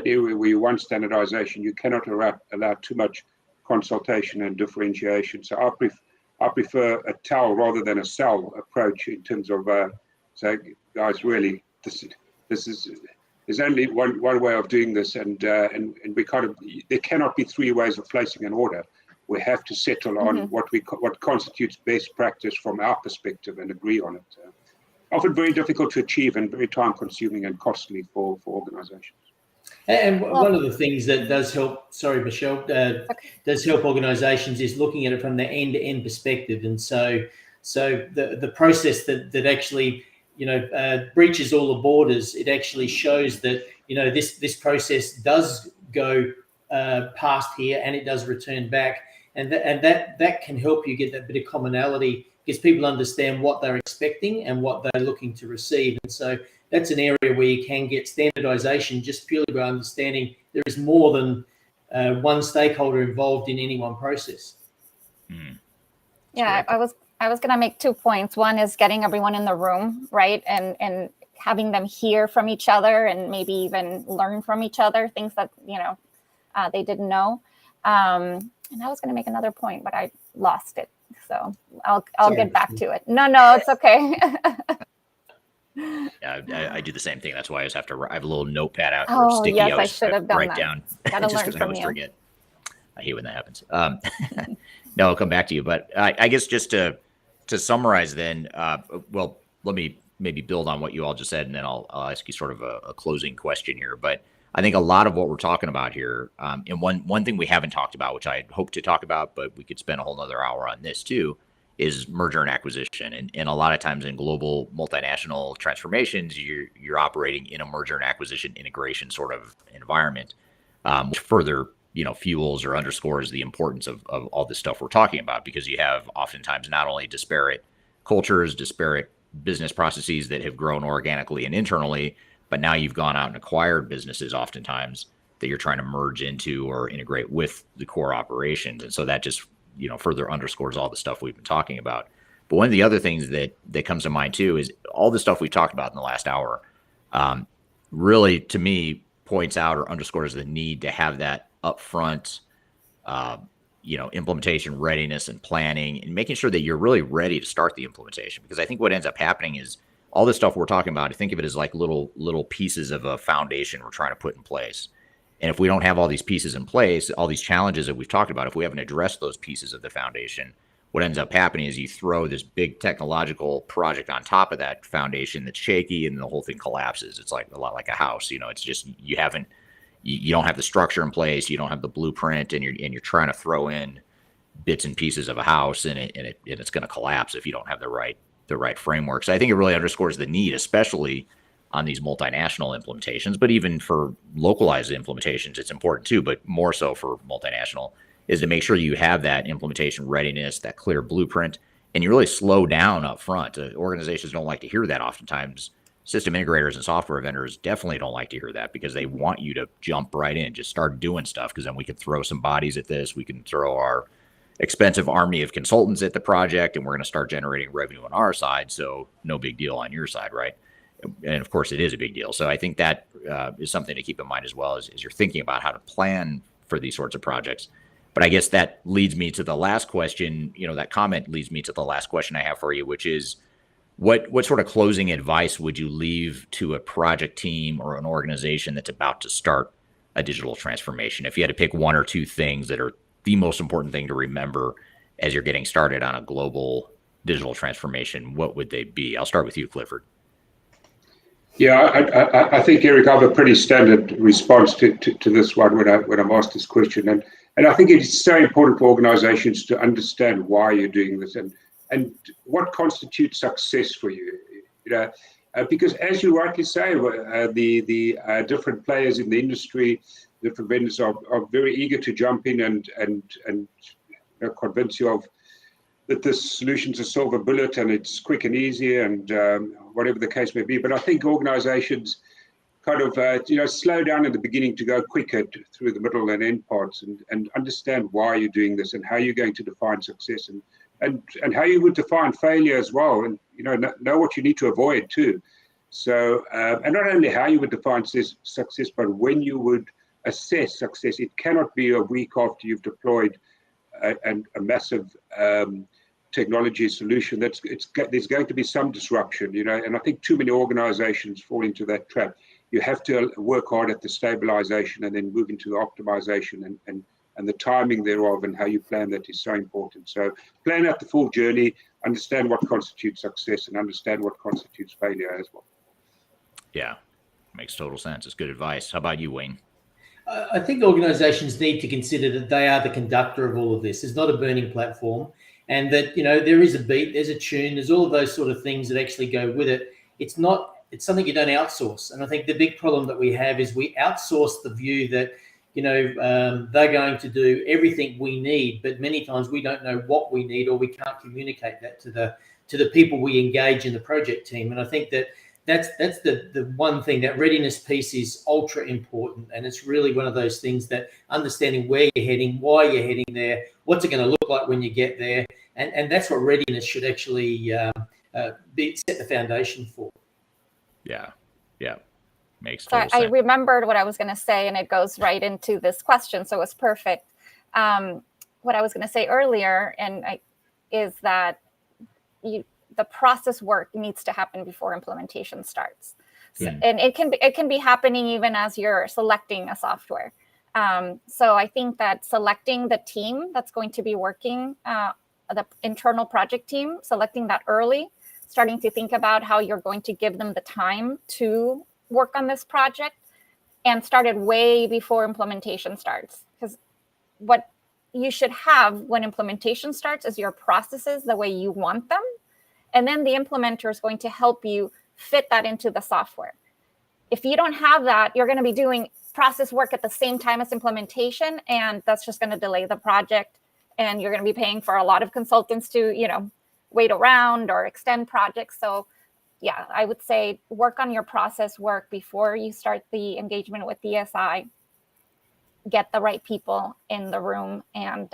area where you want standardization. You cannot allow too much consultation and differentiation. So I prefer a tell rather than a sell approach in terms of saying, guys, really, there's only one way of doing this, and we there cannot be three ways of placing an order. We have to settle on what constitutes best practice from our perspective and agree on it. Often very difficult to achieve and very time consuming and costly for organizations. And one of the things that does help, sorry, Michelle, does help organizations is looking at it from the end-to-end perspective. And so the process that actually, breaches all the borders, it actually shows that, this process does go past here and it does return back. And that can help you get that bit of commonality, because people understand what they're expecting and what they're looking to receive. And so that's an area where you can get standardization just purely by understanding there is more than one stakeholder involved in any one process. Yeah, I was going to make 2 points. One is getting everyone in the room, right? And having them hear from each other and maybe even learn from each other, things that, they didn't know. And I was going to make another point, but I lost it. So I'll get back to it. No, it's okay. Yeah, I do the same thing. That's why I have a little notepad out. Oh, sticky yes, notes I should have done write that. Down. Gotta just learn because I from always you. forget. I hate when that happens. No, I'll come back to you. But I guess just to summarize then, well, let me maybe build on what you all just said, and then I'll ask you sort of a closing question here. But I think a lot of what we're talking about here, and one thing we haven't talked about, which I hope to talk about, but we could spend a whole nother hour on this too, is merger and acquisition. And a lot of times in global multinational transformations, you're operating in a merger and acquisition integration sort of environment, which further fuels or underscores the importance of all this stuff we're talking about, because you have oftentimes not only disparate cultures, disparate business processes that have grown organically and internally, but now you've gone out and acquired businesses oftentimes that you're trying to merge into or integrate with the core operations. And so that just further underscores all the stuff we've been talking about. But one of the other things that comes to mind too is all the stuff we've talked about in the last hour really, to me, points out or underscores the need to have that upfront implementation readiness and planning, and making sure that you're really ready to start the implementation. Because I think what ends up happening is all this stuff we're talking about, think of it as like little pieces of a foundation we're trying to put in place. And if we don't have all these pieces in place, all these challenges that we've talked about, if we haven't addressed those pieces of the foundation, what ends up happening is you throw this big technological project on top of that foundation that's shaky, and the whole thing collapses. It's like a lot like a house. It's just you don't have the structure in place, you don't have the blueprint, and you're trying to throw in bits and pieces of a house, and it's going to collapse if you don't have the right framework. So I think it really underscores the need, especially on these multinational implementations, but even for localized implementations, it's important too, but more so for multinational, is to make sure you have that implementation readiness, that clear blueprint, and you really slow down up front. Organizations don't like to hear that oftentimes. System integrators and software vendors definitely don't like to hear that, because they want you to jump right in, just start doing stuff, because then we can throw some bodies at this. We can throw our expensive army of consultants at the project, and we're going to start generating revenue on our side. So no big deal on your side, right? And of course, it is a big deal. So I think that is something to keep in mind as well as you're thinking about how to plan for these sorts of projects. But I guess that leads me to the last question. That comment leads me to the last question I have for you, which is, what sort of closing advice would you leave to a project team or an organization that's about to start a digital transformation? If you had to pick one or two things that are the most important thing to remember as you're getting started on a global digital transformation, what would they be? I'll start with you, Clifford. Yeah, I think, Eric, I have a pretty standard response to this one when I'm asked this question, and I think it's so important for organizations to understand why you're doing this and what constitutes success for you. Because as you rightly say, the different players in the industry, different vendors are very eager to jump in and convince you of that this solution's a silver bullet and it's quick and easy and whatever the case may be. But I think organizations kind of slow down in the beginning to go quicker through the middle and end parts and understand why you're doing this and how you're going to define success and how you would define failure as well, and know what you need to avoid too. So and not only how you would define success, but when you would assess success. It cannot be a week after you've deployed a massive technology solution. There's going to be some disruption, and I think too many organizations fall into that trap. You have to work hard at the stabilization and then move into the optimization and the timing thereof, and how you plan that is so important. So plan out the full journey, understand what constitutes success, and understand what constitutes failure as well. Yeah, makes total sense. It's good advice. How about you, Wayne? I think organizations need to consider that they are the conductor of all of this. It's not a burning platform, and that there is a beat, there's a tune, there's all of those sort of things that actually go with it. It's something you don't outsource. And I think the big problem that we have is we outsource the view that they're going to do everything we need, but many times we don't know what we need, or we can't communicate that to the people we engage in the project team. And I think that's the one thing. That readiness piece is ultra important, and it's really one of those things that understanding where you're heading, why you're heading there, what's it going to look like when you get there, and that's what readiness should actually set the foundation for. Yeah. Makes so total I sense. remembered what I was going to say, and it goes right into this question, so it's perfect. What I was going to say earlier is that the process work needs to happen before implementation starts. So, and it can be happening even as you're selecting a software. So I think that selecting the team that's going to be working, the internal project team, selecting that early, starting to think about how you're going to give them the time to work on this project, and started way before implementation starts. Because what you should have when implementation starts is your processes the way you want them. And then the implementer is going to help you fit that into the software. If you don't have that, you're going to be doing process work at the same time as implementation, and that's just going to delay the project. And you're going to be paying for a lot of consultants to, wait around or extend projects. So yeah, I would say work on your process work before you start the engagement with DSI. Get the right people in the room, and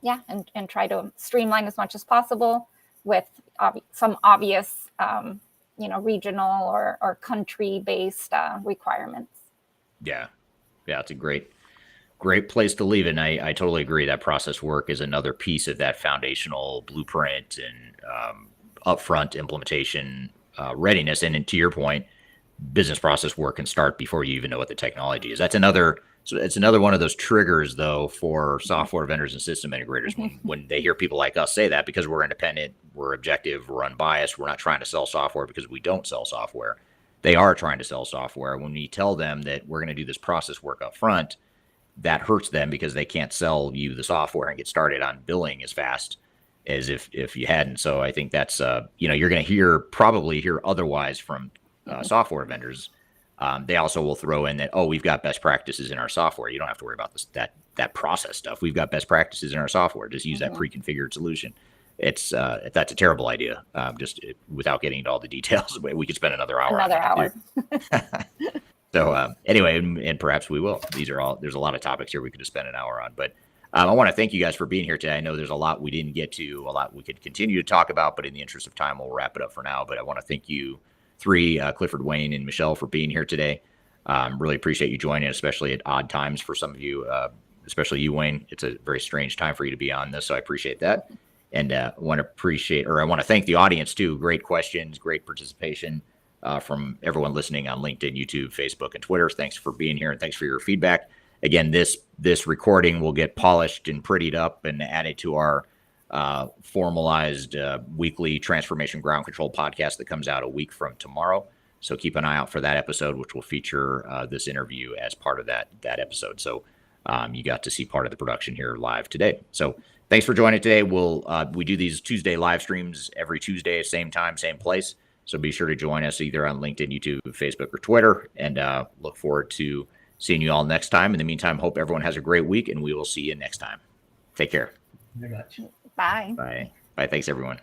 and try to streamline as much as possible with some obvious, regional or country-based requirements. Yeah, it's a great place to leave it. And I totally agree. That process work is another piece of that foundational blueprint and upfront implementation readiness. And to your point, business process work can start before you even know what the technology is. That's another. So it's another one of those triggers, though, for software vendors and system integrators when they hear people like us say that, because we're independent, we're objective, we're unbiased, we're not trying to sell software because we don't sell software. They are trying to sell software. When we tell them that we're going to do this process work up front, that hurts them because they can't sell you the software and get started on billing as fast as if you hadn't. So I think that's, you're going to probably hear otherwise from software vendors. They also will throw in that, we've got best practices in our software. You don't have to worry about that process stuff. We've got best practices in our software. Just use that pre-configured solution. That's a terrible idea. Without getting into all the details, we could spend another hour. So anyway, and perhaps we will. There's a lot of topics here we could have spent an hour on, but I want to thank you guys for being here today. I know there's a lot we didn't get to, a lot we could continue to talk about, but in the interest of time, we'll wrap it up for now. But I want to thank you three, Clifford, Wayne, and Michelle, for being here today. Really appreciate you joining, especially at odd times for some of you, especially you, Wayne. It's a very strange time for you to be on this, so I appreciate that. And I want to thank the audience too. Great questions, great participation from everyone listening on LinkedIn, YouTube, Facebook, and Twitter. Thanks for being here, and thanks for your feedback. Again, this recording will get polished and prettied up and added to our formalized weekly Transformation Ground Control podcast that comes out a week from tomorrow. So keep an eye out for that episode, which will feature this interview as part of that episode. So you got to see part of the production here live today. So thanks for joining today. We do these Tuesday live streams every Tuesday, same time, same place. So be sure to join us either on LinkedIn, YouTube, Facebook, or Twitter, and look forward to seeing you all next time. In the meantime, hope everyone has a great week, and we will see you next time. Take care. Very much. Bye. Bye. Bye. Thanks, everyone.